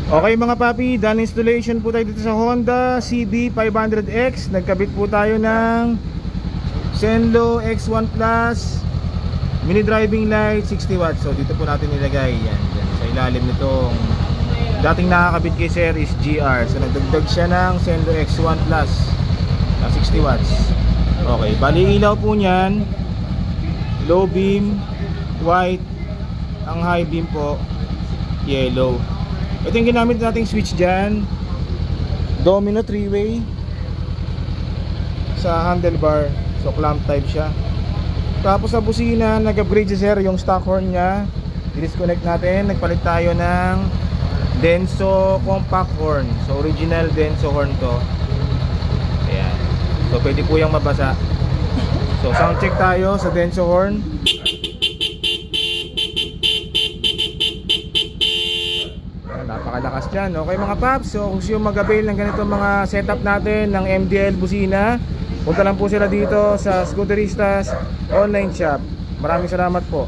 Okay mga papi, done installation po tayo dito sa Honda CB500X. Nagkabit po tayo ng Zenlo X1 Plus mini driving light 60 watts. So dito po natin nilagay yan sa ilalim nitong dating nakakabit kay Sir is GR. So nagdagdag siya ng Zenlo X1 Plus na 60 watts. Okay, bali ilaw po niyan low beam white, ang high beam po yellow. Ito yung ginamit nating switch dyan, domino 3-way sa handlebar. So clamp type siya. Tapos sa busina, nag-upgrade si Sir yung stock horn nya. I-disconnect natin. Nagpalit tayo ng Denso compact horn. So original Denso horn to. Ayan. So pwede po yung mabasa. So sound check tayo sa Denso horn. Napakalakas dyan. Okay mga paps, so kung siyo mag-avail ng ganito mga setup natin ng MDL busina, punta lang po sila dito sa Scooteristas online shop. Maraming salamat po.